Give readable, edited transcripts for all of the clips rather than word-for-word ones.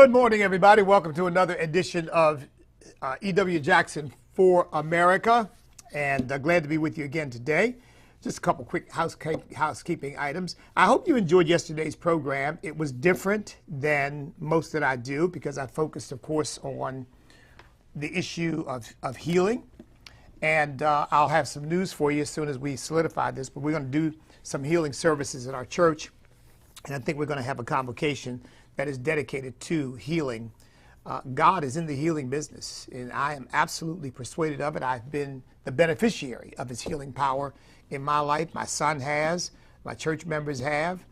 Good morning, everybody. Welcome to another edition of E.W. Jackson for America. And glad to be with you again today. Just a couple quick housekeeping items. I hope you enjoyed yesterday's program. It was different than most that I do because I focused, of course, on the issue of healing. And I'll have some news for you as soon as we solidify this. But we're going to do some healing services at our church. And I think we're going to have a convocation that is dedicated to healing. God is in the healing business, and I am absolutely persuaded of it. I've been the beneficiary of his healing power in my life. My son has, my church members have.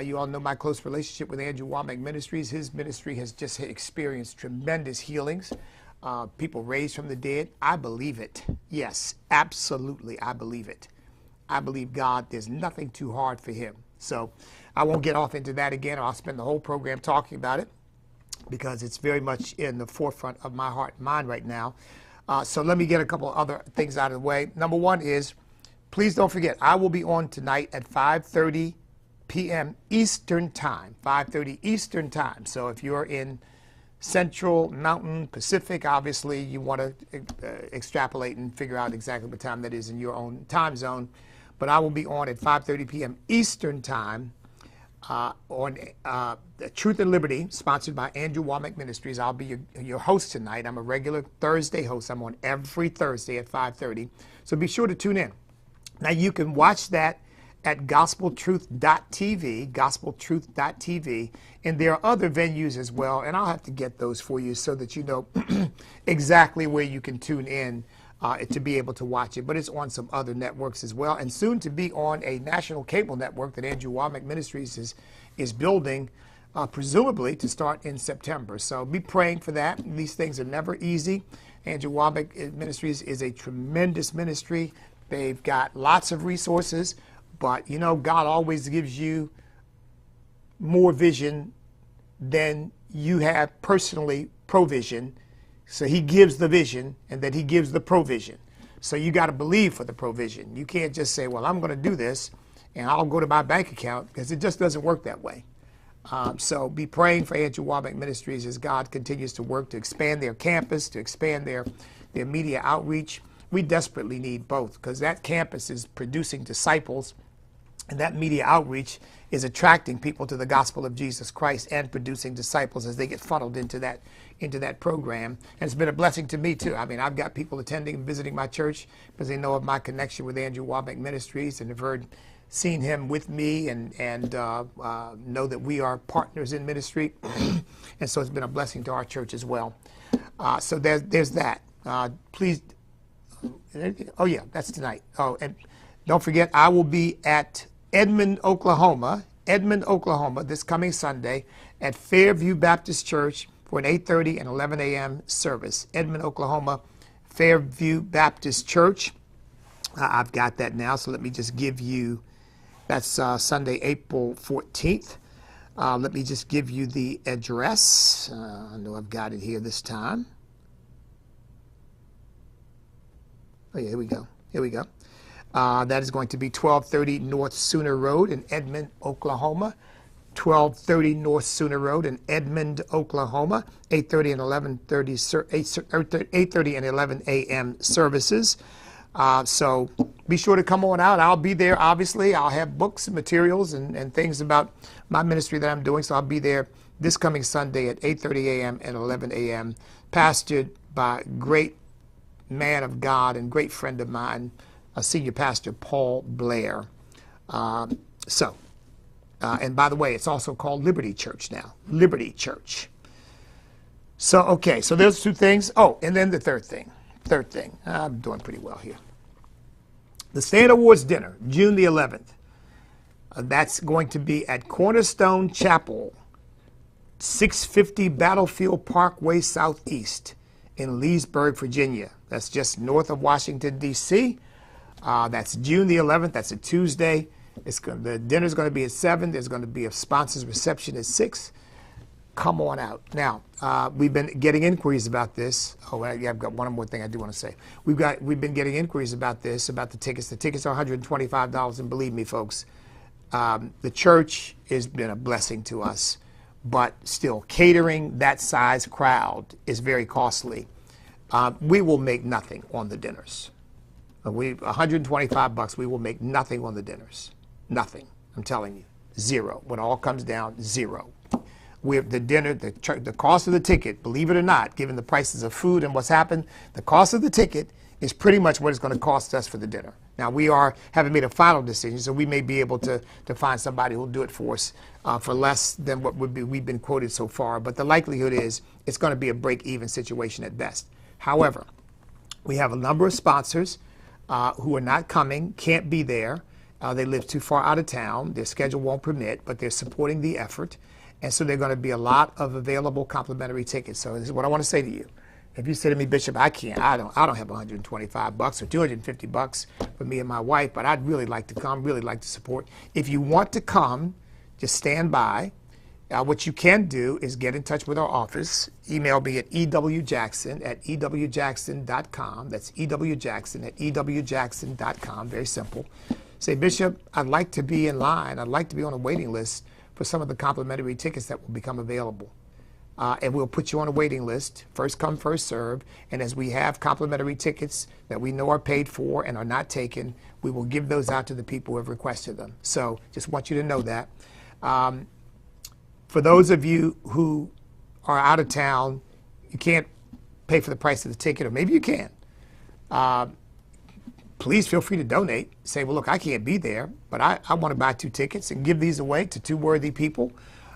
You all know my close relationship with Andrew Womack Ministries. His ministry has just experienced tremendous healings. People raised from the dead. I believe it. Yes, absolutely, I believe it. I believe God, there's nothing too hard for him. So I won't get off into that again. I'll spend the whole program talking about it because it's very much in the forefront of my heart and mind right now. So let me get a couple other things out of the way. Number one is, please don't forget, I will be on tonight at 5:30 p.m. Eastern Time, 5:30 Eastern Time. So if you're in Central, Mountain, Pacific, obviously you want to extrapolate and figure out exactly what time that is in your own time zone. But I will be on at 5:30 p.m. Eastern Time on Truth and Liberty, sponsored by Andrew Womack Ministries. I'll be your host tonight. I'm a regular Thursday host. I'm on every Thursday at 5:30. So be sure to tune in. Now, you can watch that at gospeltruth.tv, gospeltruth.tv, and there are other venues as well, and I'll have to get those for you so that you know exactly where you can tune in to be able to watch it. But it's on some other networks as well, and soon to be on a national cable network that Andrew Womack Ministries is building, presumably to start in September. So be praying for that. These things are never easy. Andrew Womack Ministries is a tremendous ministry. They've got lots of resources, but you know, God always gives you more vision than you have personally provision. So he gives the vision, and then he gives the provision. So you got to believe for the provision. You can't just say, well, I'm going to do this, and I'll go to my bank account, because it just doesn't work that way. So be praying for Andrew Womack Ministries as God continues to work to expand their campus, to expand their media outreach. We desperately need both, because that campus is producing disciples, and that media outreach is attracting people to the gospel of Jesus Christ and producing disciples as they get funneled into that program. And it's been a blessing to me too. I mean, I've got people attending and visiting my church because they know of my connection with Andrew Womack Ministries and have seen him with me and know that we are partners in ministry. And so it's been a blessing to our church as well. So there's that. Please. Oh yeah, that's tonight. Oh, and don't forget, I will be at Edmond, Oklahoma, this coming Sunday at Fairview Baptist Church for an 8:30 and 11 a.m. service. Edmond, Oklahoma, Fairview Baptist Church. I've got that now, so let me just give you, that's Sunday, April 14th. Let me just give you the address. I know I've got it here this time. Oh yeah, here we go. That is going to be 1230 North Sooner Road in Edmond, Oklahoma. 1230 North Sooner Road in Edmond, Oklahoma. 8:30 and 8:30 and 11 a.m. services. So be sure to come on out. I'll be there, obviously. I'll have books and materials and things about my ministry that I'm doing. So I'll be there this coming Sunday at 8:30 a.m. and 11 a.m. Pastored by great man of God and great friend of mine, Senior Pastor Paul Blair. And by the way, it's also called Liberty Church now. Liberty Church. So, okay, so there's two things. Oh, and then the third thing. I'm doing pretty well here. The Stand Awards dinner, June the 11th. That's going to be at Cornerstone Chapel, 650 Battlefield Parkway Southeast in Leesburg, Virginia. That's just north of Washington, D.C. That's June the 11th. That's a Tuesday. The dinner's going to be at 7. There's going to be a sponsors reception at 6. Come on out. Now, we've been getting inquiries about this. Oh, yeah, I've got one more thing I do want to say. We've been getting inquiries about this, about the tickets. The tickets are $125, and believe me, folks, the church has been a blessing to us. but still, catering that size crowd is very costly. We will make nothing on the dinners. $125, we will make nothing on the dinners. Nothing. I'm telling you. Zero. When it all comes down, zero. The dinner, the cost of the ticket, believe it or not, given the prices of food and what's happened, the cost of the ticket is pretty much what it's going to cost us for the dinner. Now, we haven't made a final decision, so we may be able to find somebody who'll do it for us for less than what we've been quoted so far. But the likelihood is it's going to be a break-even situation at best. However, we have a number of sponsors who are not coming, can't be there. They live too far out of town. Their schedule won't permit, but they're supporting the effort. And so there are going to be a lot of available complimentary tickets. So this is what I want to say to you. If you say to me, Bishop, I don't have $125 or $250 for me and my wife, but I'd really like to come, really like to support. If you want to come, just stand by. What you can do is get in touch with our office. Email me at ewjackson@ewjackson.com. That's ewjackson@ewjackson.com. Very simple. Say, Bishop, I'd like to be in line. I'd like to be on a waiting list for some of the complimentary tickets that will become available. And we'll put you on a waiting list, first come, first serve. And as we have complimentary tickets that we know are paid for and are not taken, we will give those out to the people who have requested them. So just want you to know that. For those of you who are out of town, you can't pay for the price of the ticket, or maybe you can. Please feel free to donate. Say, well, look, I can't be there, but I want to buy 2 tickets and give these away to 2 worthy people.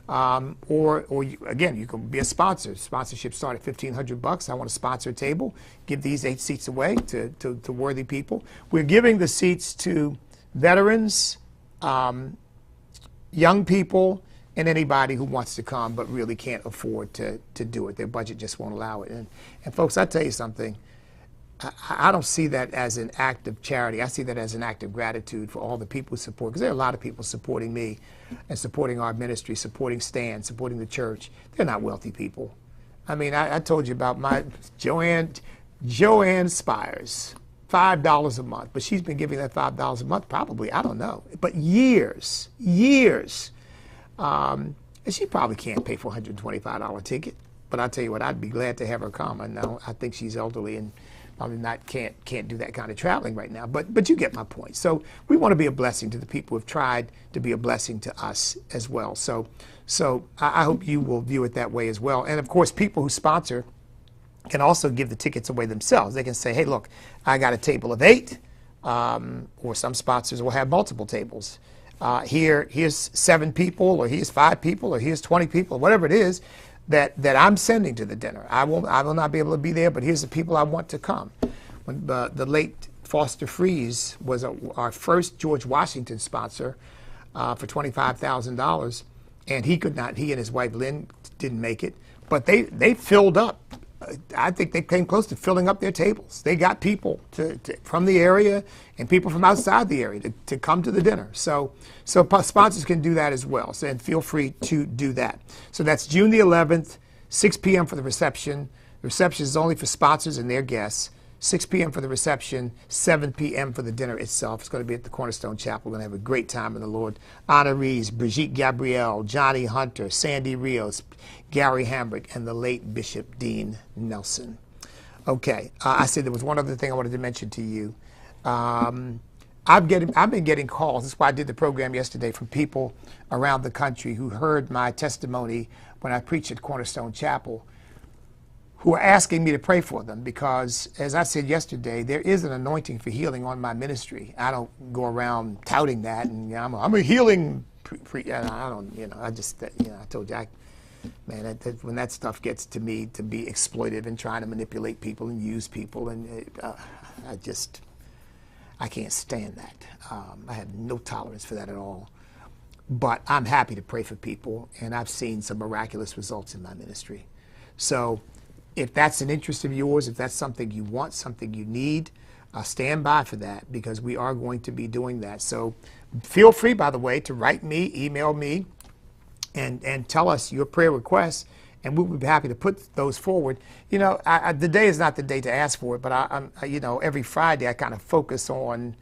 Or again, you can be a sponsor. Sponsorships start at $1,500. I want to sponsor a table, give these 8 seats away to worthy people. We're giving the seats to veterans, young people, and anybody who wants to come but really can't afford to do it. Their budget just won't allow it. And folks, I tell you something. I don't see that as an act of charity. I see that as an act of gratitude for all the people who support, because there are a lot of people supporting me and supporting our ministry, supporting Stan, supporting the church. They're not wealthy people. I mean, I told you about my Joanne Spires, $5 a month, but she's been giving that $5 a month probably, I don't know, but years. And she probably can't pay for a $125 ticket, but I tell you what, I'd be glad to have her come. I know, I think she's elderly and probably can't do that kind of traveling right now, but you get my point. So we want to be a blessing to the people who have tried to be a blessing to us as well. So I hope you will view it that way as well. And of course, people who sponsor can also give the tickets away themselves. They can say, hey, look, I got a table of 8, or some sponsors will have multiple tables. Here's 7 people, or here's 5 people, or here's 20 people, or whatever it is that I'm sending to the dinner. I will not be able to be there, but here's the people I want to come. When the late Foster Freeze was our first George Washington sponsor for $25,000, and he and his wife Lynn didn't make it, but they filled up. I think they came close to filling up their tables. They got people from the area and people from outside the area to come to the dinner. So sponsors can do that as well. So, and feel free to do that. So that's June the 11th, 6 p.m. for the reception. The reception is only for sponsors and their guests. 6 p.m. for the reception, 7 p.m. for the dinner itself. It's going to be at the Cornerstone Chapel. We're going to have a great time in the Lord. Honorees, Brigitte Gabrielle, Johnny Hunter, Sandy Rios, Gary Hambrick, and the late Bishop Dean Nelson. Okay, I said there was one other thing I wanted to mention to you. I've been getting calls. That's why I did the program yesterday, from people around the country who heard my testimony when I preached at Cornerstone Chapel, who are asking me to pray for them, because, as I said yesterday, there is an anointing for healing on my ministry. I don't go around touting that, and I'm a healing I don't, I just, I told you, man, when that stuff gets to me to be exploitive and trying to manipulate people and use people, and I can't stand that. I have no tolerance for that at all. But I'm happy to pray for people, and I've seen some miraculous results in my ministry. So if that's an interest of yours, if that's something you want, something you need, stand by for that, because we are going to be doing that. So feel free, by the way, to write me, email me, and tell us your prayer requests, and we would be happy to put those forward. The day is not the day to ask for it, but I'm every Friday I kind of focus on,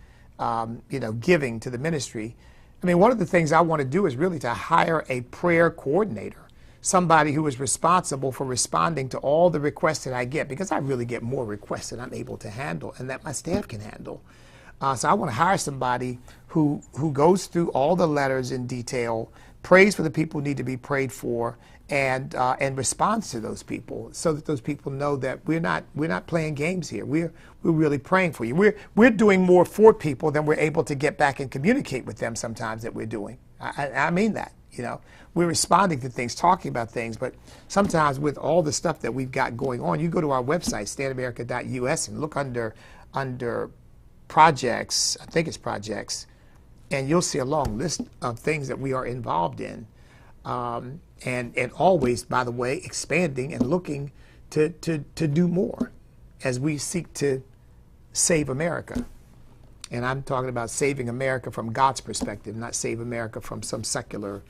giving to the ministry. I mean, one of the things I want to do is really to hire a prayer coordinator. somebody who is responsible for responding to all the requests that I get, because I really get more requests than I'm able to handle and that my staff can handle. So I want to hire somebody who goes through all the letters in detail, prays for the people who need to be prayed for, and responds to those people, so that those people know that we're not playing games here. We're really praying for you. We're doing more for people than we're able to get back and communicate with them sometimes that we're doing. I mean that. We're responding to things, talking about things, but sometimes with all the stuff that we've got going on, you go to our website, standamerica.us, and look under projects, I think it's projects, and you'll see a long list of things that we are involved in. And always, by the way, expanding and looking to do more as we seek to save America. And I'm talking about saving America from God's perspective, not save America from some secular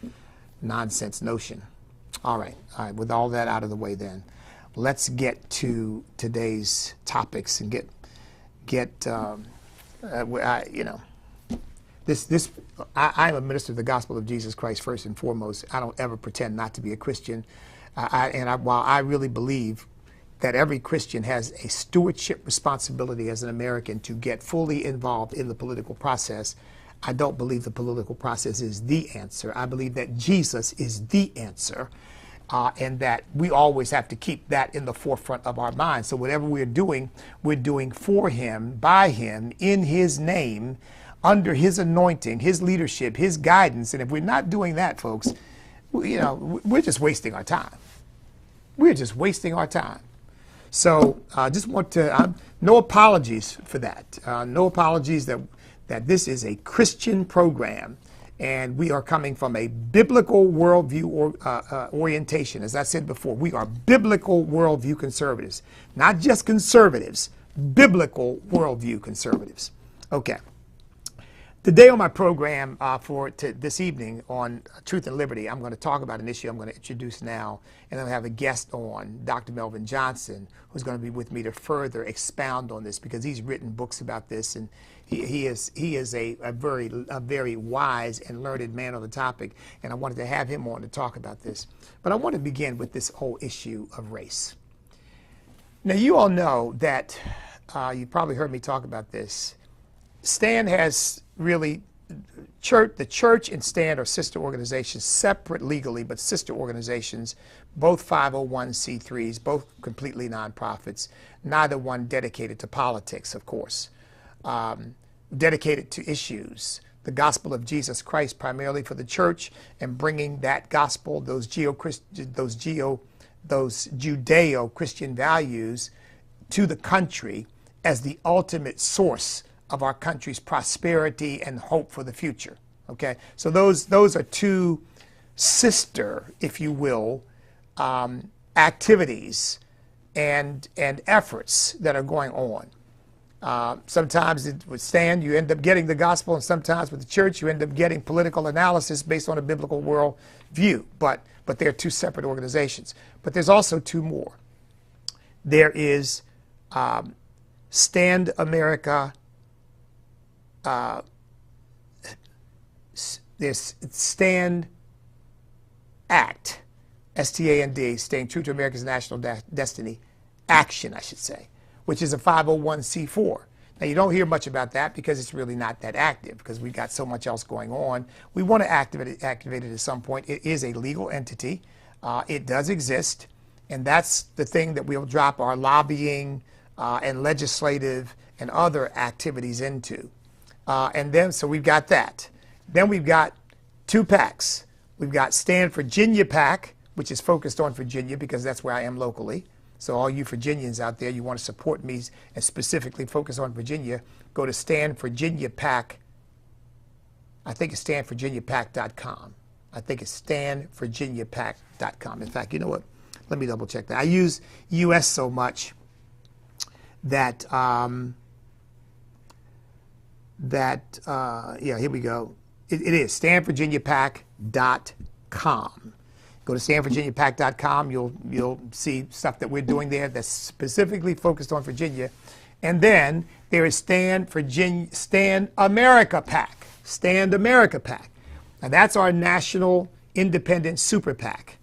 nonsense notion. All right, with all that out of the way then, let's get to today's topics and I'm a minister of the gospel of Jesus Christ first and foremost. I don't ever pretend not to be a Christian. While I really believe that every Christian has a stewardship responsibility as an American to get fully involved in the political process, I don't believe the political process is the answer. I believe that Jesus is the answer, and that we always have to keep that in the forefront of our minds. So whatever we're doing for him, by him, in his name, under his anointing, his leadership, his guidance. And if we're not doing that, folks, we're just wasting our time. We're just wasting our time. So I just want to, no apologies for that. No apologies that this is a Christian program, and we are coming from a biblical worldview orientation. As I said before, we are biblical worldview conservatives, not just conservatives, biblical worldview conservatives. Okay. Today on my program this evening on Truth and Liberty, I'm going to talk about an issue I'm going to introduce now, and then I have a guest on, Dr. Melvin Johnson, who's going to be with me to further expound on this, because he's written books about this, and he is a very wise and learned man on the topic, and I wanted to have him on to talk about this. But I want to begin with this whole issue of race. Now, you all know that, you probably heard me talk about this, STAND has really, the church and STAND are sister organizations, separate legally, but sister organizations, both 501c3s, both completely nonprofits, neither one dedicated to politics, of course, dedicated to issues, the gospel of Jesus Christ primarily for the church, and bringing that gospel, those Judeo-Christian values to the country as the ultimate source of our country's prosperity and hope for the future. Okay, so those are two sister, if you will, activities and efforts that are going on. Sometimes with STAND, you end up getting the gospel, and sometimes with the church, you end up getting political analysis based on a biblical world view. But they're two separate organizations. But there's also two more. There is STAND America. There's STAND Act, STAND, Staying True to America's National Destiny, Action, I should say, which is a 501c4. Now, you don't hear much about that because it's really not that active, because we've got so much else going on. We want to activate it at some point. It is a legal entity. It does exist, and that's the thing that we'll drop our lobbying and legislative and other activities into. And then, so we've got that. Then we've got two PACs. We've got Stand Virginia PAC, which is focused on Virginia because that's where I am locally. So all you Virginians out there, you want to support me and specifically focus on Virginia, go to Stand Virginia PAC. I think it's standvirginiapac.com. I think it's standvirginiapac.com. In fact, you know what? Let me double check that. I use US so much that, yeah, here we go. It is standvirginiapac.com. Go to standvirginiapac.com. You'll see stuff that we're doing there that's specifically focused on Virginia. And then there is Stand America PAC. Stand America PAC. Now that's our national independent super PAC.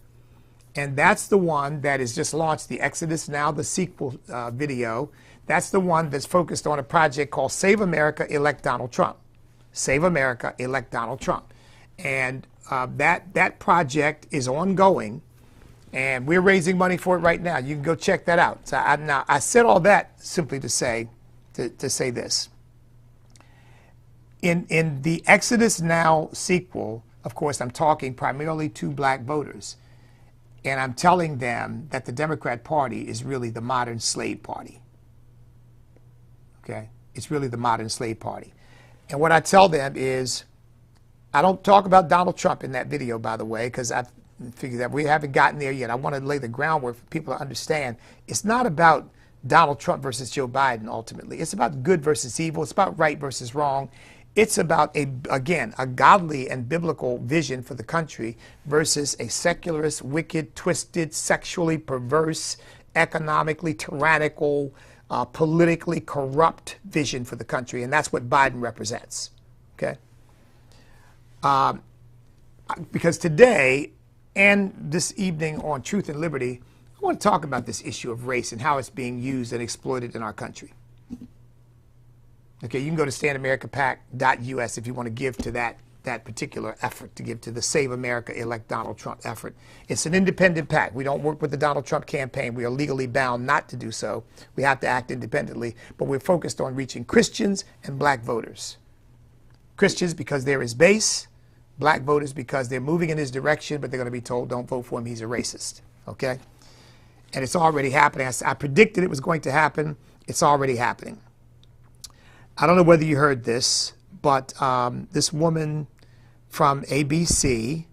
And that's the one that is just launched, the Exodus Now, the sequel video. That's the one that's focused on a project called Save America, Elect Donald Trump. Save America, Elect Donald Trump. And that project is ongoing, and we're raising money for it right now. You can go check that out. So I said all that simply to say this. In the Exodus Now sequel, of course, I'm talking primarily to black voters. And I'm telling them that the Democrat Party is really the modern slave party. Okay? It's really the modern slave party. And what I tell them is, I don't talk about Donald Trump in that video, by the way, because I figure that we haven't gotten there yet. I want to lay the groundwork for people to understand. It's not about Donald Trump versus Joe Biden, ultimately. It's about good versus evil. It's about right versus wrong. It's about, again, a godly and biblical vision for the country versus a secularist, wicked, twisted, sexually perverse, economically tyrannical, politically corrupt vision for the country. And that's what Biden represents. Okay? Because today and this evening on Truth and Liberty, I want to talk about this issue of race and how it's being used and exploited in our country. Okay, you can go to StandAmericaPAC.us if you want to give to that particular effort, to give to the Save America, Elect Donald Trump effort. It's an independent PAC. We don't work with the Donald Trump campaign. We are legally bound not to do so. We have to act independently, but we're focused on reaching Christians and black voters. Christians because they're his base, black voters because they're moving in his direction, but they're going to be told, don't vote for him, he's a racist. Okay? And it's already happening. I predicted it was going to happen. It's already happening. I don't know whether you heard this, but this woman from ABC,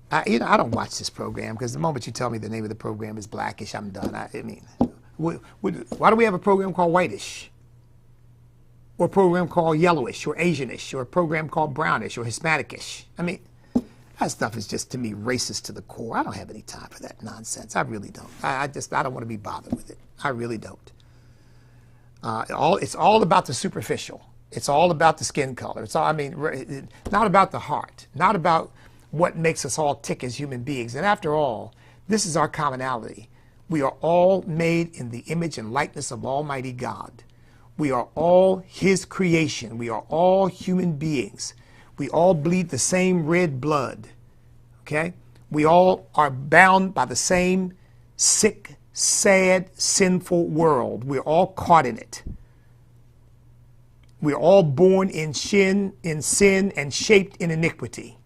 I don't watch this program because the moment you tell me the name of the program is Blackish, I'm done. I mean, why do we have a program called Whitish? Or a program called Yellowish or Asianish or a program called Brownish or Hispanicish? I mean, that stuff is just, to me, racist to the core. I don't have any time for that nonsense. I really don't. I don't want to be bothered with it. I really don't. It's all about the superficial. It's all about the skin color. It's all, not about the heart, not about what makes us all tick as human beings. And after all, this is our commonality. We are all made in the image and likeness of Almighty God. We are all his creation. We are all human beings. We all bleed the same red blood. Okay? We all are bound by the same sick, sad, sinful world. We're all caught in it. We're all born in sin and shaped in iniquity.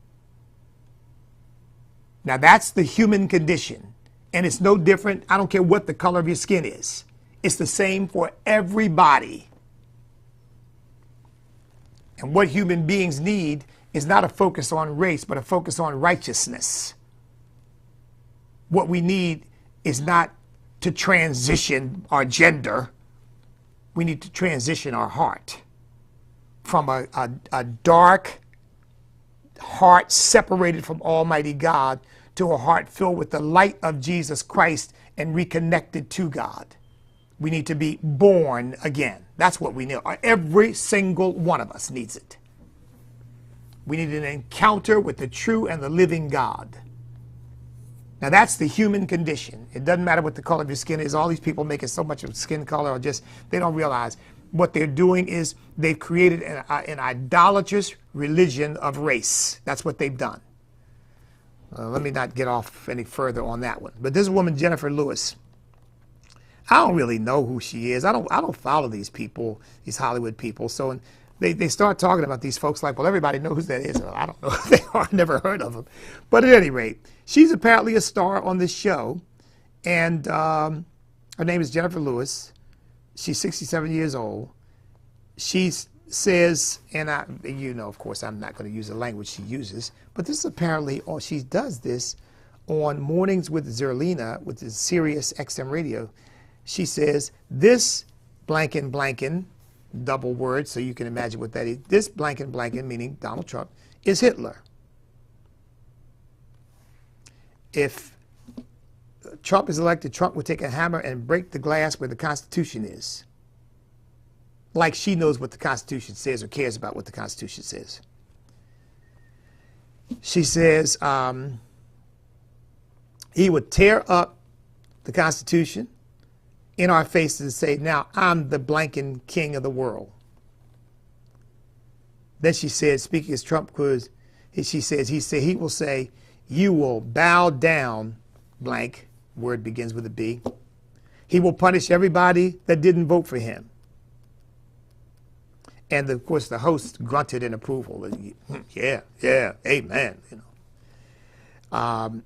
Now that's the human condition. And it's no different. I don't care what the color of your skin is. It's the same for everybody. And what human beings need is not a focus on race, but a focus on righteousness. What we need is not to transition our gender. We need to transition our heart from a dark heart separated from Almighty God to a heart filled with the light of Jesus Christ and reconnected to God. We need to be born again. That's what we need. Every single one of us needs it. We need an encounter with the true and the living God. Now that's the human condition. It doesn't matter what the color of your skin is. All these people making so much of skin color or just, they don't realize what they're doing is they've created an idolatrous religion of race. That's what they've done. Let me not get off any further on that one. But this woman, Jennifer Lewis, I don't really know who she is. I don't follow these people, these Hollywood people. So they start talking about these folks like, well, everybody knows who that is. I don't know who they are. I've never heard of them. But at any rate, she's apparently a star on this show. And her name is Jennifer Lewis. She's 67 years old. She says, and of course, I'm not going to use the language she uses, but this is apparently, or she does this on Mornings with Zerlina with the Sirius XM radio. She says, this blanking, double word, so you can imagine what that is. This blanking, meaning Donald Trump, is Hitler. If Trump is elected, Trump would take a hammer and break the glass where the Constitution is. Like she knows what the Constitution says or cares about what the Constitution says. She says, He would tear up the Constitution in our faces and say, now I'm the blanking king of the world. Then she said, speaking as Trump was, he will say, you will bow down, blank, word begins with a B. He will punish everybody that didn't vote for him. And of course, the host grunted in approval. Yeah, amen. And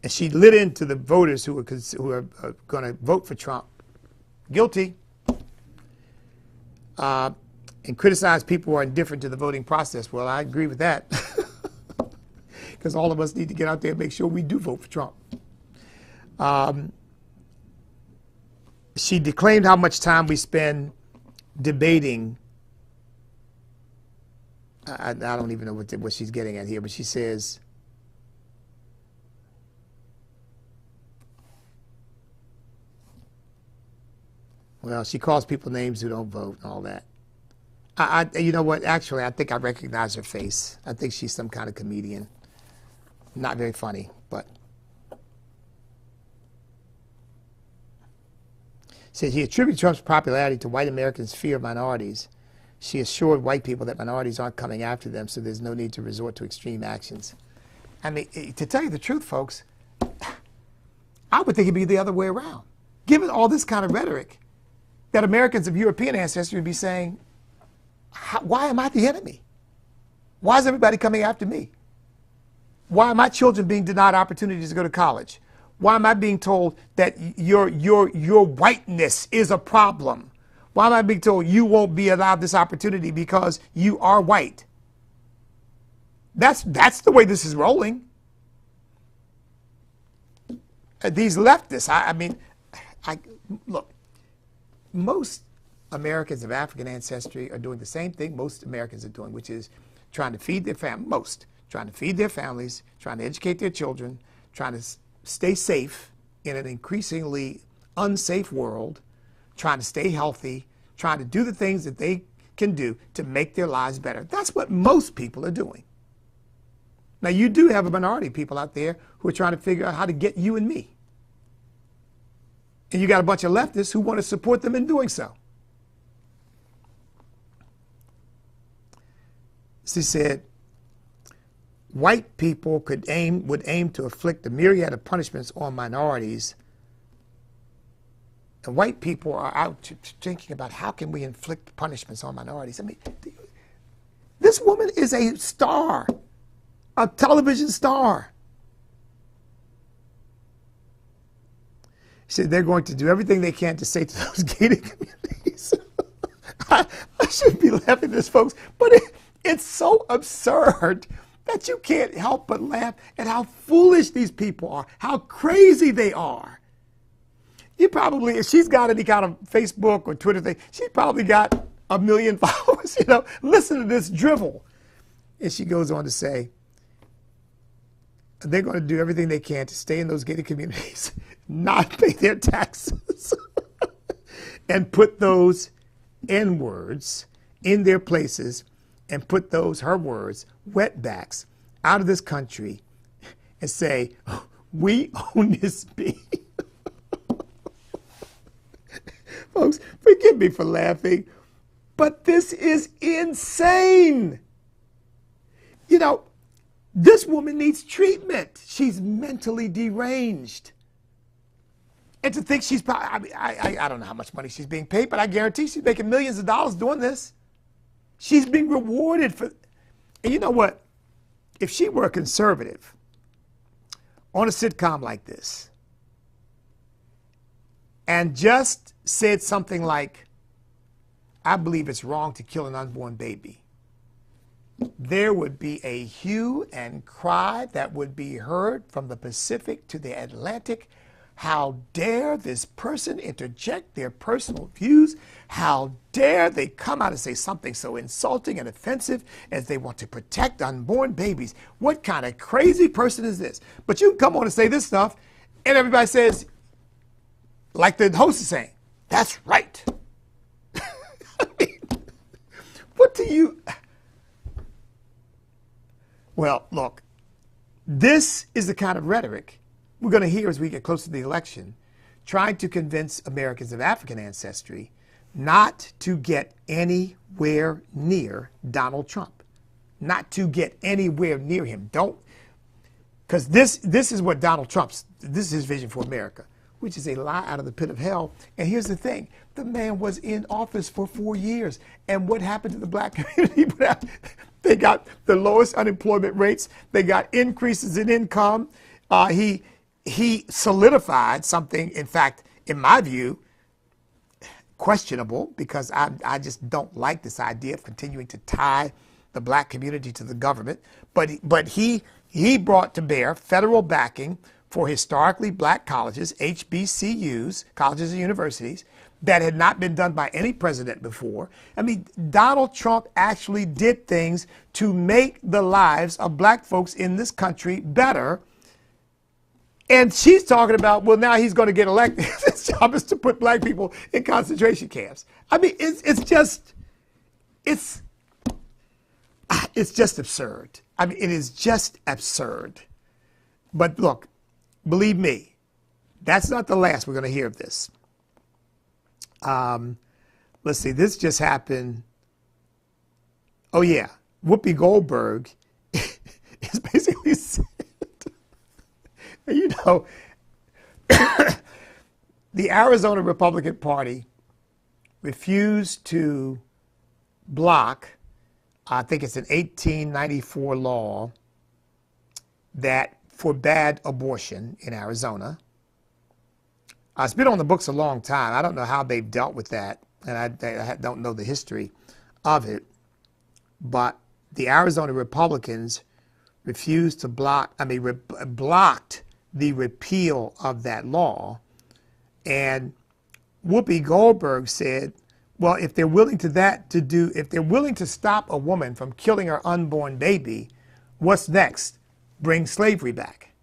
she lit into the voters who are going to vote for Trump. Guilty. And criticize people who are indifferent to the voting process. Well, I agree with that. Because all of us need to get out there and make sure we do vote for Trump. She declaimed how much time we spend debating. I don't even know what she's getting at here, but she says, well, she calls people names who don't vote and all that. You know what? Actually, I think I recognize her face. I think she's some kind of comedian. Not very funny, but. Says he attributed Trump's popularity to white Americans' fear of minorities. She assured white people that minorities aren't coming after them, so there's no need to resort to extreme actions. I mean, to tell you the truth, folks, I would think it'd be the other way around. Given all this kind of rhetoric, that Americans of European ancestry would be saying, why am I the enemy? Why is everybody coming after me? Why are my children being denied opportunities to go to college? Why am I being told that your whiteness is a problem? Why am I being told you won't be allowed this opportunity because you are white? That's the way this is rolling. These leftists, I mean, look, most Americans of African ancestry are doing the same thing most Americans are doing, which is trying to feed their trying to feed their families, trying to educate their children, trying to stay safe in an increasingly unsafe world, trying to stay healthy, trying to do the things that they can do to make their lives better. That's what most people are doing. Now, you do have a minority of people out there who are trying to figure out how to get you and me. And you got a bunch of leftists who want to support them in doing so. She said, white people would aim to inflict a myriad of punishments on minorities. And white people are out thinking about how can we inflict punishments on minorities. I mean, this woman is a star, a television star. She said they're going to do everything they can to say to those gated communities. I shouldn't be laughing at this, folks, but it's so absurd that you can't help but laugh at how foolish these people are, how crazy they are. You probably, if she's got any kind of Facebook or Twitter thing, she probably got 1 million followers, listen to this drivel. And she goes on to say, they're going to do everything they can to stay in those gated communities, not pay their taxes, and put those N-words in their places, and put those, her words, wetbacks, out of this country and say, we own this beef. Folks, forgive me for laughing, but this is insane. This woman needs treatment. She's mentally deranged. And to think she's probably, I don't know how much money she's being paid, but I guarantee she's making millions of dollars doing this. She's being rewarded for, and you know what? If she were a conservative on a sitcom like this and just said something like, I believe it's wrong to kill an unborn baby, there would be a hue and cry that would be heard from the Pacific to the Atlantic. How dare this person interject their personal views? How dare they come out and say something so insulting and offensive as they want to protect unborn babies? What kind of crazy person is this? But you can come on and say this stuff, and everybody says, like the host is saying, that's right. I mean, what do you... Well, look, this is the kind of rhetoric we're going to hear as we get closer to the election, trying to convince Americans of African ancestry not to get anywhere near Donald Trump, not to get anywhere near him. Don't, because this is what Donald Trump's, this is his vision for America, which is a lie out of the pit of hell. And here's the thing, the man was in office for 4 years. And what happened to the black community? They got the lowest unemployment rates. They got increases in income. He solidified something, in fact, in my view, questionable, because I just don't like this idea of continuing to tie the black community to the government. But he brought to bear federal backing for historically black colleges, HBCUs, colleges and universities, that had not been done by any president before. I mean, Donald Trump actually did things to make the lives of black folks in this country better. And she's talking about, well, now he's going to get elected. His job is to put black people in concentration camps. I mean, it's just absurd. I mean, it is just absurd. But look, believe me, that's not the last we're going to hear of this. Let's see, this just happened. Oh, yeah. Whoopi Goldberg is basically said, you know, the Arizona Republican Party refused to block, I think it's an 1894 law that forbade abortion in Arizona. It's been on the books a long time. I don't know how they've dealt with that, and I don't know the history of it. But the Arizona Republicans refused to blocked the repeal of that law. And Whoopi Goldberg said, well, if they're willing to stop a woman from killing her unborn baby, what's next? Bring slavery back.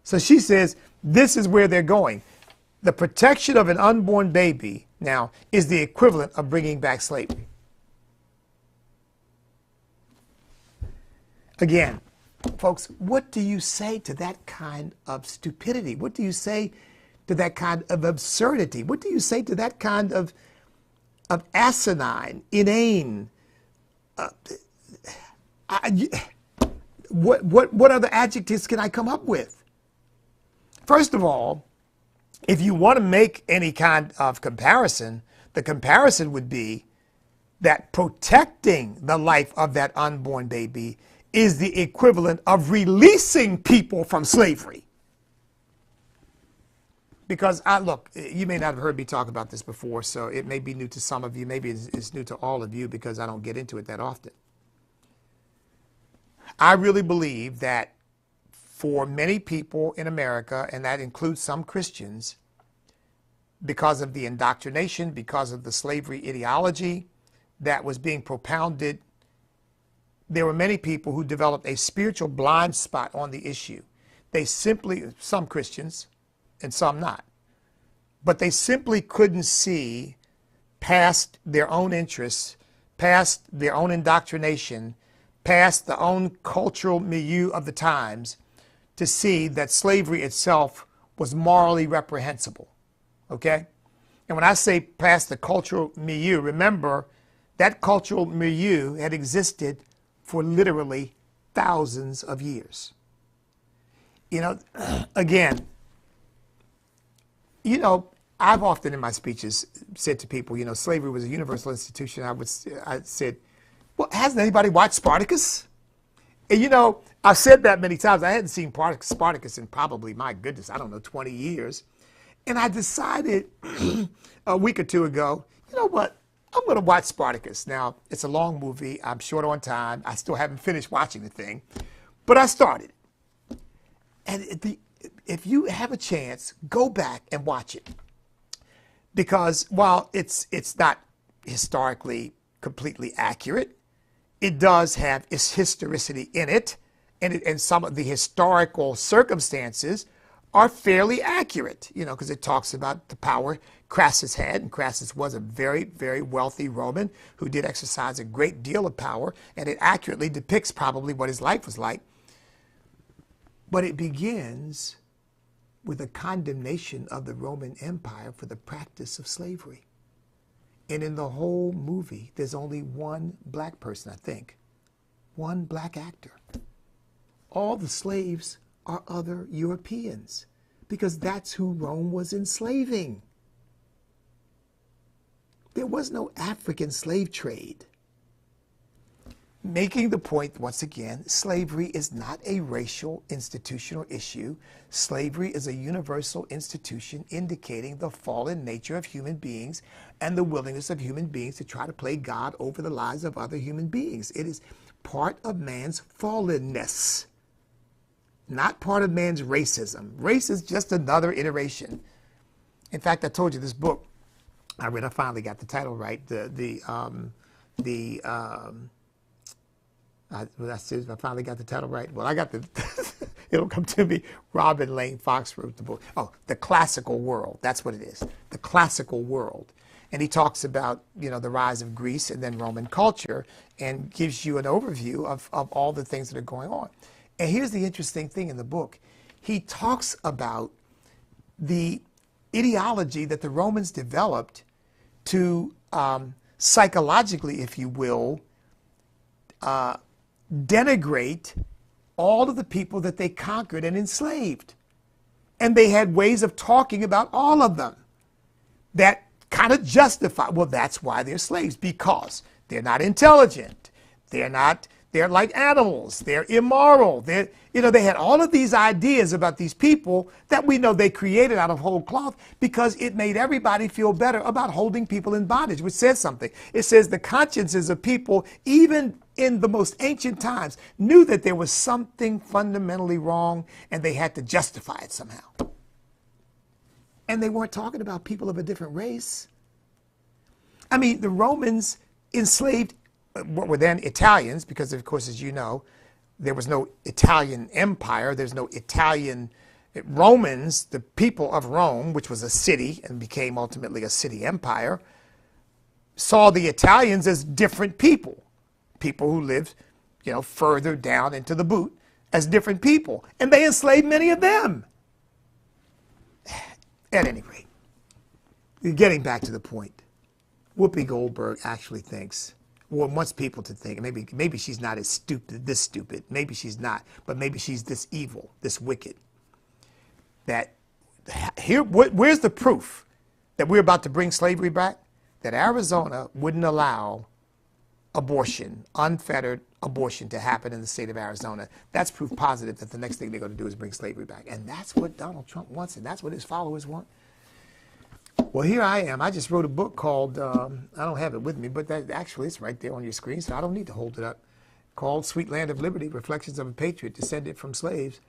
So she says, this is where they're going. The protection of an unborn baby now is the equivalent of bringing back slavery. Again, folks, what do you say to that kind of stupidity? What do you say to that kind of absurdity? What do you say to that kind of asinine, inane? What other adjectives can I come up with? First of all, if you want to make any kind of comparison, the comparison would be that protecting the life of that unborn baby is the equivalent of releasing people from slavery. Because, look, you may not have heard me talk about this before, so it may be new to some of you. Maybe it's new to all of you because I don't get into it that often. I really believe that for many people in America, and that includes some Christians, because of the indoctrination, because of the slavery ideology that was being propounded, there were many people who developed a spiritual blind spot on the issue. They simply, some Christians and some not, but they simply couldn't see past their own interests, past their own indoctrination, past the own cultural milieu of the times to see that slavery itself was morally reprehensible. Okay? And when I say past the cultural milieu, remember that cultural milieu had existed for literally thousands of years. You know, again, you know, I've often in my speeches said to people, you know, slavery was a universal institution. I said, well, hasn't anybody watched Spartacus? And, you know, I've said that many times. I hadn't seen Spartacus in probably, my goodness, I don't know, 20 years. And I decided a week or two ago, you know what? I'm going to watch Spartacus. Now, it's a long movie. I'm short on time. I still haven't finished watching the thing. But I started. And if you have a chance, go back and watch it. Because while it's not historically completely accurate, it does have its historicity in it. And some of the historical circumstances are fairly accurate, you know, because it talks about the power Crassus had, and Crassus was a very, very wealthy Roman who did exercise a great deal of power, and it accurately depicts probably what his life was like. But it begins with a condemnation of the Roman Empire for the practice of slavery. And in the whole movie, there's only one black person, I think. One black actor. All the slaves are other Europeans because that's who Rome was enslaving. There was no African slave trade. Making the point, once again, slavery is not a racial institutional issue. Slavery is a universal institution indicating the fallen nature of human beings and the willingness of human beings to try to play God over the lives of other human beings. It is part of man's fallenness, not part of man's racism. Race is just another iteration. In fact, I told you this book I read, I finally got the title right. I finally got the title right. Well, I got the, it'll come to me. Robin Lane Fox wrote the book. Oh, The Classical World. That's what it is. The Classical World. And he talks about, you know, the rise of Greece and then Roman culture and gives you an overview of all the things that are going on. And here's the interesting thing in the book. He talks about the ideology that the Romans developed to psychologically, if you will, denigrate all of the people that they conquered and enslaved. And they had ways of talking about all of them that kind of justify, well, that's why they're slaves, because they're not intelligent. They're like animals. They're immoral. They had all of these ideas about these people that we know they created out of whole cloth because it made everybody feel better about holding people in bondage, which says something. It says the consciences of people, even in the most ancient times, knew that there was something fundamentally wrong and they had to justify it somehow. And they weren't talking about people of a different race. I mean, the Romans enslaved what were then Italians, because of course, as you know, there was no Italian empire. There's no Italian Romans. The people of Rome, which was a city and became ultimately a city empire, saw the Italians as different people who lived, you know, further down into the boot as different people. And they enslaved many of them. At any rate, getting back to the point, Whoopi Goldberg actually thinks, or wants people to think, maybe she's not as stupid, this stupid, maybe she's not, but maybe she's this evil, this wicked, that here, where's the proof that we're about to bring slavery back? That Arizona wouldn't allow abortion, unfettered abortion, to happen in the state of Arizona. That's proof positive that the next thing they're going to do is bring slavery back. And that's what Donald Trump wants, and that's what his followers want. Well, here I am. I just wrote a book called, I don't have it with me, but that actually it's right there on your screen, so I don't need to hold it up, called Sweet Land of Liberty, Reflections of a Patriot Descended from Slaves,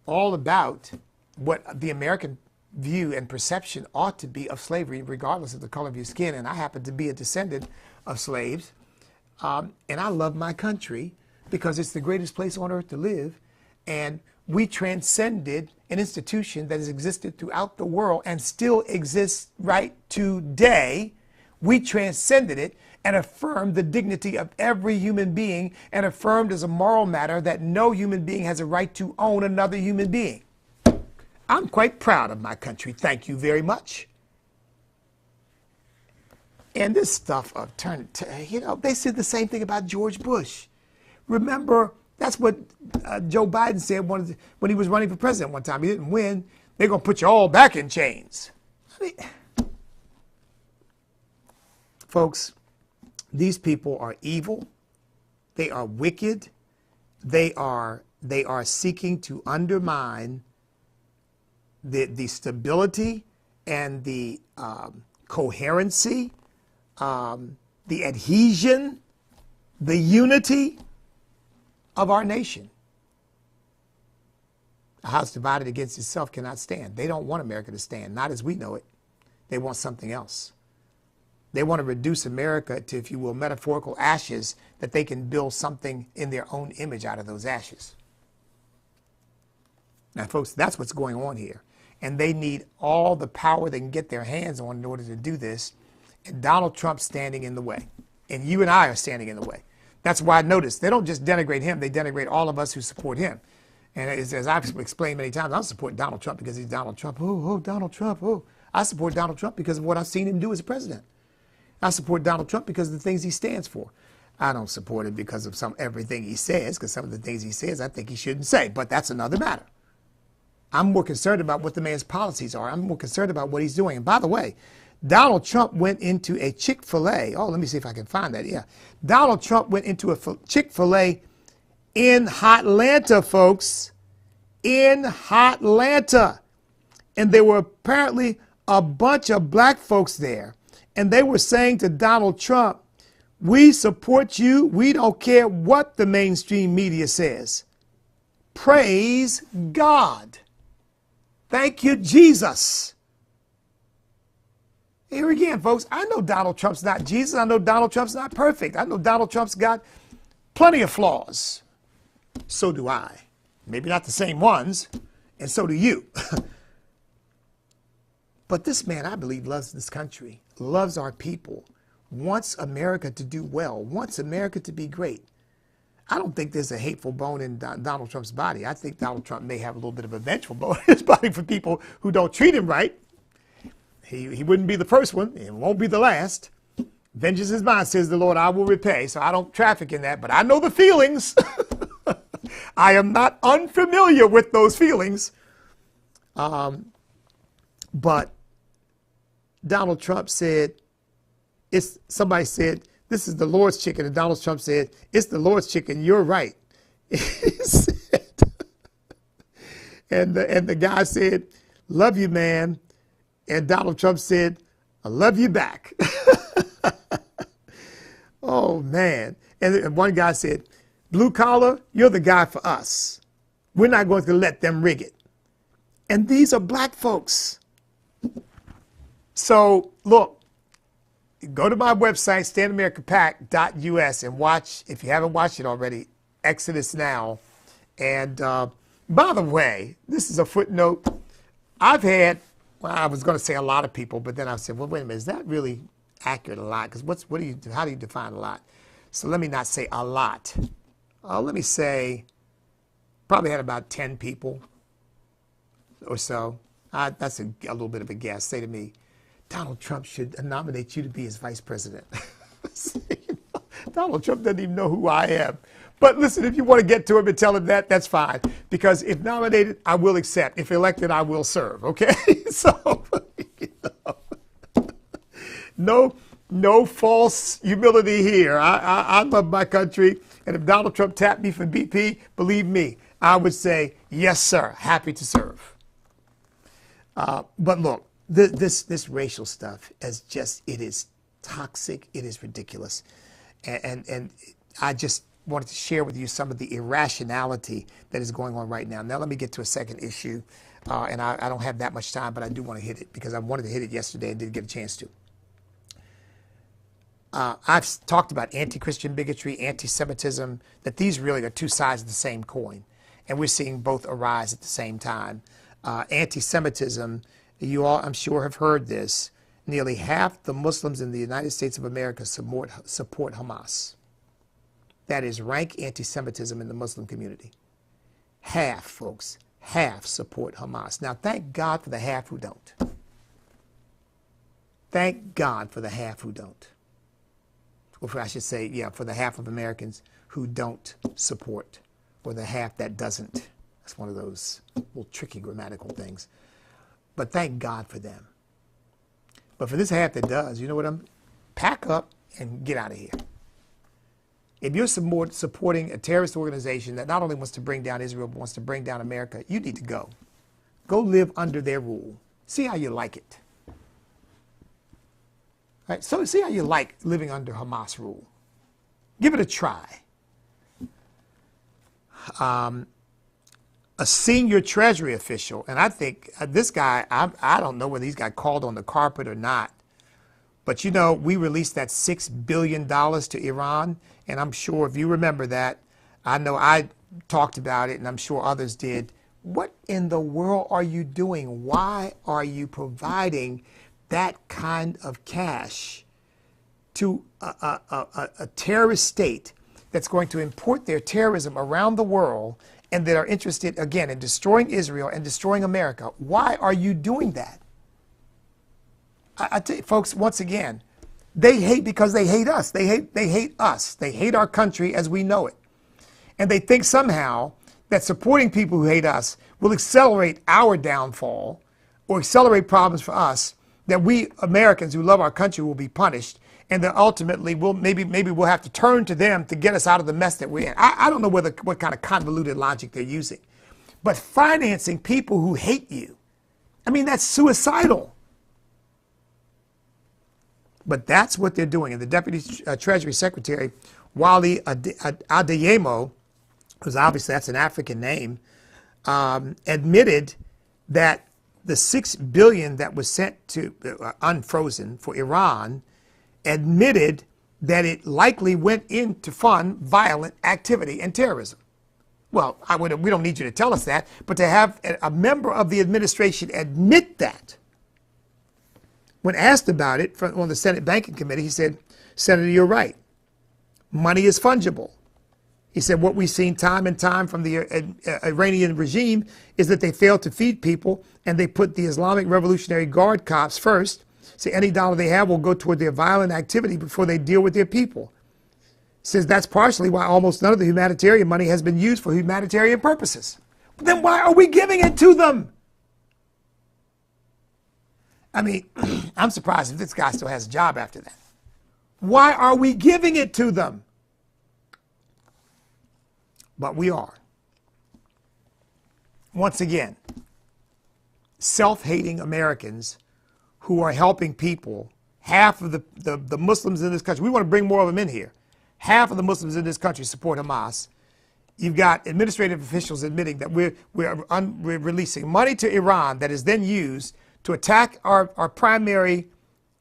all about what the American view and perception ought to be of slavery, regardless of the color of your skin. And I happen to be a descendant of slaves, and I love my country because it's the greatest place on earth to live, and we transcended an institution that has existed throughout the world and still exists right today. We transcended it and affirmed the dignity of every human being and affirmed as a moral matter that no human being has a right to own another human being. I'm quite proud of my country. Thank you very much. And this stuff of they said the same thing about George Bush. Remember, that's what Joe Biden said when he was running for president one time. He didn't win. They're going to put you all back in chains. I mean, folks, these people are evil. They are wicked. They are seeking to undermine the stability and the coherency, the adhesion, the unity of our nation. A house divided against itself cannot stand. They don't want America to stand, not as we know it. They want something else. They want to reduce America to, if you will, metaphorical ashes that they can build something in their own image out of those ashes. Now, folks, that's what's going on here. And they need all the power they can get their hands on in order to do this. And Donald Trump's standing in the way. And you and I are standing in the way. That's why I noticed they don't just denigrate him, they denigrate all of us who support him. And as I've explained many times, I don't support Donald Trump because he's Donald Trump. Oh, Donald Trump. Oh, I support Donald Trump because of what I've seen him do as a president. I support Donald Trump because of the things he stands for. I don't support him because of everything he says, because some of the things he says I think he shouldn't say, but that's another matter. I'm more concerned about what the man's policies are. I'm more concerned about what he's doing. And by the way, Donald Trump went into a Chick-fil-A. Oh, let me see if I can find that. Yeah. Donald Trump went into a Chick-fil-A in Hotlanta, folks. In Hotlanta. And there were apparently a bunch of black folks there. And they were saying to Donald Trump, we support you. We don't care what the mainstream media says. Praise God. Thank you, Jesus. Here again, folks, I know Donald Trump's not Jesus. I know Donald Trump's not perfect. I know Donald Trump's got plenty of flaws. So do I. Maybe not the same ones, and so do you. But this man, I believe, loves this country, loves our people, wants America to do well, wants America to be great. I don't think there's a hateful bone in Donald Trump's body. I think Donald Trump may have a little bit of a vengeful bone in his body for people who don't treat him right. He wouldn't be the first one. It won't be the last. Vengeance is mine, says the Lord, I will repay. So I don't traffic in that, but I know the feelings. I am not unfamiliar with those feelings. But Donald Trump said, somebody said, this is the Lord's chicken. And Donald Trump said, it's the Lord's chicken. You're right. He said, and the guy said, love you, man. And Donald Trump said, I love you back. Oh, man. And one guy said, blue collar, you're the guy for us. We're not going to let them rig it. And these are black folks. So, look, go to my website, standamericapac.us, and watch, if you haven't watched it already, Exodus Now. And by the way, this is a footnote. I've had, well, I was going to say a lot of people, but then I said, well, wait a minute, is that really accurate, a lot? Because how do you define a lot? So let me not say a lot. Let me say, probably had about 10 people or so. That's a little bit of a guess. Say to me, Donald Trump should nominate you to be his vice president. Donald Trump doesn't even know who I am. But listen, if you want to get to him and tell him that, that's fine. Because if nominated, I will accept. If elected, I will serve. Okay? So, no false humility here. I love my country. And if Donald Trump tapped me for BP, believe me, I would say, yes, sir, happy to serve. But look, this racial stuff is just, it is toxic. It is ridiculous. And I just wanted to share with you some of the irrationality that is going on right now. Now, let me get to a second issue. And I don't have that much time, but I do want to hit it because I wanted to hit it yesterday and didn't get a chance to. I've talked about anti-Christian bigotry, anti-Semitism, that these really are two sides of the same coin. And we're seeing both arise at the same time. Anti-Semitism, you all, I'm sure, have heard this. Nearly half the Muslims in the United States of America support Hamas. That is rank anti-Semitism in the Muslim community. Half, folks, half support Hamas. Now, thank God for the half who don't. Thank God for the half who don't. Or I should say, yeah, for the half of Americans who don't support, or the half that doesn't. That's one of those little tricky grammatical things. But thank God for them. But for this half that does, you know what? Pack up and get out of here. If you're supporting a terrorist organization that not only wants to bring down Israel, but wants to bring down America, you need to go. Go live under their rule. See how you like it. Right? So see how you like living under Hamas rule. Give it a try. A senior Treasury official, and I think this guy, I don't know whether he's got called on the carpet or not, but you know, we released that $6 billion to Iran, and I'm sure if you remember that, I know I talked about it, and I'm sure others did. What in the world are you doing? Why are you providing that kind of cash to a terrorist state that's going to import their terrorism around the world and that are interested, again, in destroying Israel and destroying America. Why are you doing that? I tell you, folks, once again, they hate because they hate us. They hate us. They hate our country as we know it. And they think somehow that supporting people who hate us will accelerate our downfall or accelerate problems for us, that we Americans who love our country will be punished, and that ultimately maybe we'll have to turn to them to get us out of the mess that we're in. I don't know what kind of convoluted logic they're using. But financing people who hate you, I mean, that's suicidal. But that's what they're doing. And the Deputy Treasury Secretary, Wally Adeyemo, because obviously that's an African name, admitted that the $6 billion that was sent to unfrozen for Iran, admitted that it likely went in to fund violent activity and terrorism. Well, we don't need you to tell us that, but to have a member of the administration admit that. When asked about it on the Senate Banking Committee, he said, "Senator, you're right. Money is fungible." He said, "What we've seen time and time from the Iranian regime is that they fail to feed people, and they put the Islamic Revolutionary Guard cops first. So any dollar they have will go toward their violent activity before they deal with their people." He says that's partially why almost none of the humanitarian money has been used for humanitarian purposes. Then why are we giving it to them? I mean, I'm surprised if this guy still has a job after that. Why are we giving it to them? But we are. Once again, self-hating Americans who are helping people. Half of the Muslims in this country, we want to bring more of them in here. Half of the Muslims in this country support Hamas. You've got administrative officials admitting that we're releasing money to Iran that is then used to attack our primary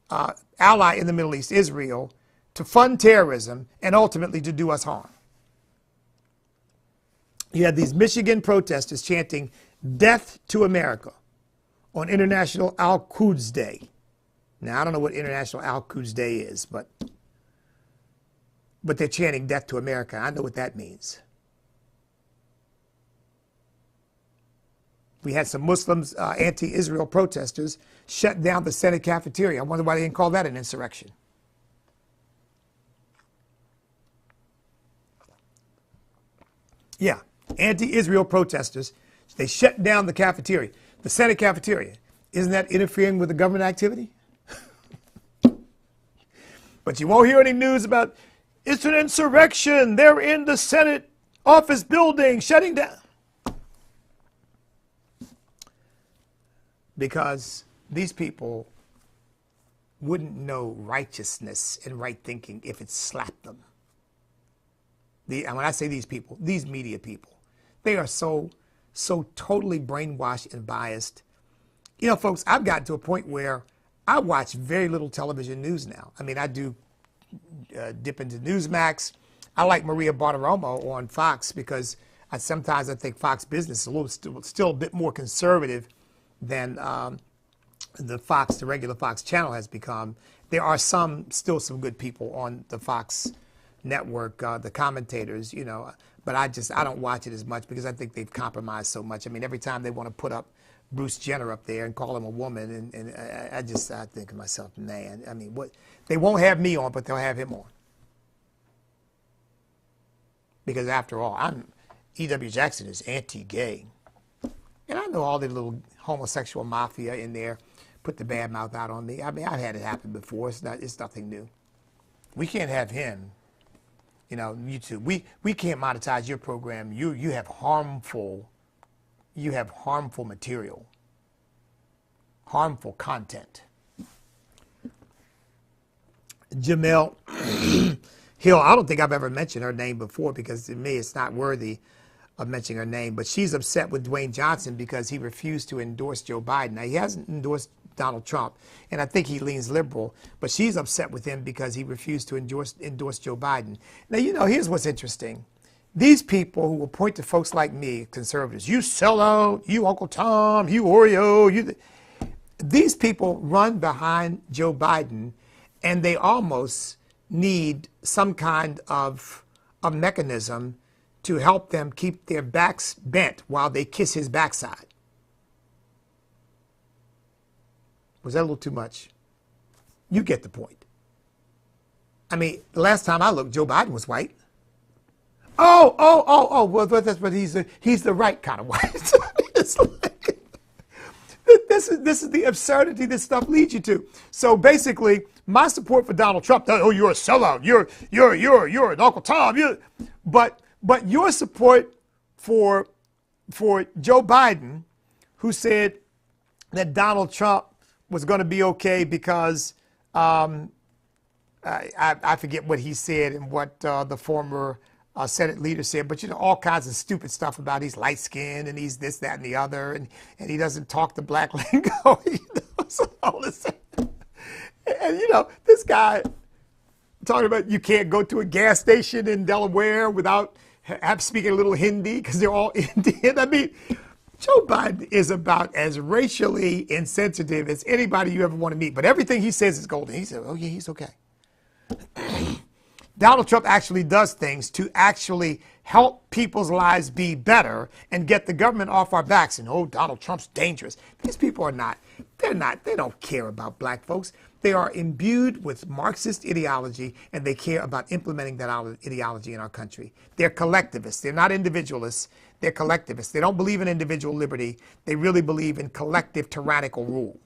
ally in the Middle East, Israel, to fund terrorism and ultimately to do us harm. You had these Michigan protesters chanting "Death to America" on International Al-Quds Day. Now, I don't know what International Al-Quds Day is, but they're chanting "Death to America." I know what that means. We had some Muslims, anti-Israel protesters, shut down the Senate cafeteria. I wonder why they didn't call that an insurrection. Yeah, anti-Israel protesters, they shut down the cafeteria, the Senate cafeteria. Isn't that interfering with the government activity? But you won't hear any news about, it's an insurrection, they're in the Senate office building shutting down. Because these people wouldn't know righteousness and right thinking if it slapped them. And when I say these people, these media people, they are so totally brainwashed and biased. You know, folks, I've gotten to a point where I watch very little television news now. I mean, I do dip into Newsmax. I like Maria Bartiromo on Fox because sometimes I think Fox Business is still a bit more conservative than the regular Fox channel has become. There are still some good people on the Fox network, the commentators, you know, but I don't watch it as much because I think they've compromised so much. I mean, every time they want to put up Bruce Jenner up there and call him a woman, and I think to myself, man, I mean, what? They won't have me on, but they'll have him on. Because after all, E.W. Jackson is anti-gay. And I know all the little homosexual mafia in there put the bad mouth out on me. I mean, I've had it happen before. It's nothing new. We can't have him, you know, YouTube. We can't monetize your program. You have harmful material, harmful content. Jemele Hill, I don't think I've ever mentioned her name before because to me it's not worthy of mentioning her name, but she's upset with Dwayne Johnson because he refused to endorse Joe Biden. Now, he hasn't endorsed Donald Trump, and I think he leans liberal, but she's upset with him because he refused to endorse Joe Biden. Now, you know, here's what's interesting. These people who will point to folks like me, conservatives, you sellout, you Uncle Tom, you Oreo, these people run behind Joe Biden, and they almost need some kind of a mechanism to help them keep their backs bent while they kiss his backside. Was that a little too much? You get the point. I mean, the last time I looked, Joe Biden was white. Well, but he's the right kind of white. It's like, this is the absurdity this stuff leads you to. So basically, my support for Donald Trump, oh, you're a sellout, you're an Uncle Tom, but your support for Joe Biden, who said that Donald Trump was going to be okay because I forget what he said and what the former Senate leader said, but all kinds of stupid stuff about he's light skinned and he's this, that, and the other, and he doesn't talk the black lingo, so all this. And this guy talking about you can't go to a gas station in Delaware without speaking a little Hindi because they're all Indian. I mean, Joe Biden is about as racially insensitive as anybody you ever want to meet, but everything he says is golden. He said, oh yeah, he's okay. Donald Trump actually does things to actually help people's lives be better and get the government off our backs. And, oh, Donald Trump's dangerous. These people are not. They don't care about black folks. They are imbued with Marxist ideology, and they care about implementing that ideology in our country. They're collectivists. They're not individualists. They're collectivists. They don't believe in individual liberty. They really believe in collective tyrannical rule.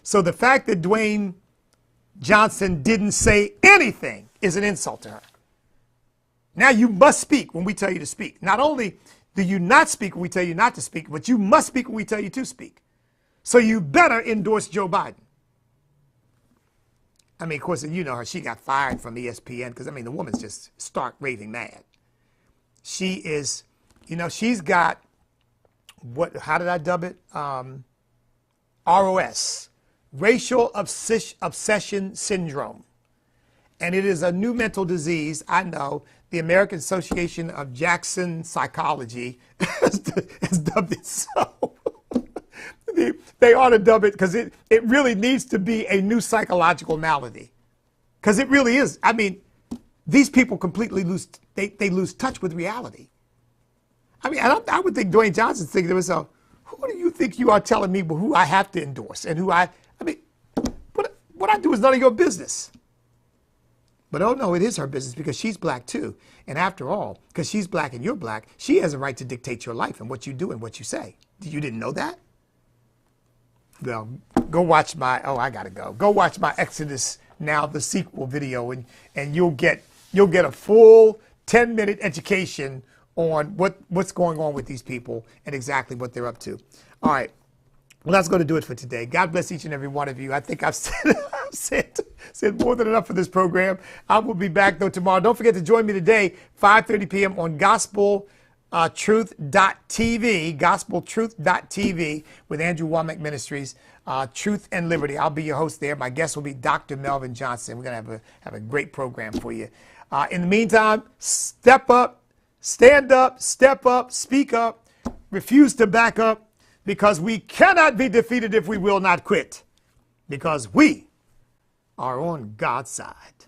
So the fact that Dwayne Johnson didn't say anything is an insult to her. Now you must speak when we tell you to speak. Not only do you not speak when we tell you not to speak, but you must speak when we tell you to speak. So you better endorse Joe Biden. I mean, of course, you know her. She got fired from ESPN because, I mean, the woman's just stark raving mad. She is, she's got, how did I dub it? ROS. Racial obsession syndrome. And it is a new mental disease. I know the American Association of Jackson Psychology has dubbed it so. They ought to dub it because it really needs to be a new psychological malady. Because it really is. I mean, these people completely they lose touch with reality. I mean, I would think Dwayne Johnson's thinking to himself, who do you think you are telling me who I have to endorse and who I mean, what I do is none of your business. But oh no, it is her business because she's black too. And after all, because she's black and you're black, she has a right to dictate your life and what you do and what you say. You didn't know that? Well, go watch I gotta go. Go watch my Exodus Now, the sequel video, and you'll get a full 10-minute education on what's going on with these people and exactly what they're up to. All right. Well, that's going to do it for today. God bless each and every one of you. I think I've said more than enough for this program. I will be back, though, tomorrow. Don't forget to join me today, 5:30 p.m. on gospeltruth.tv, gospeltruth.tv with Andrew Womack Ministries, Truth and Liberty. I'll be your host there. My guest will be Dr. Melvin Johnson. We're going to have a great program for you. In the meantime, step up, stand up, step up, speak up, refuse to back up, because we cannot be defeated if we will not quit, because we are on God's side.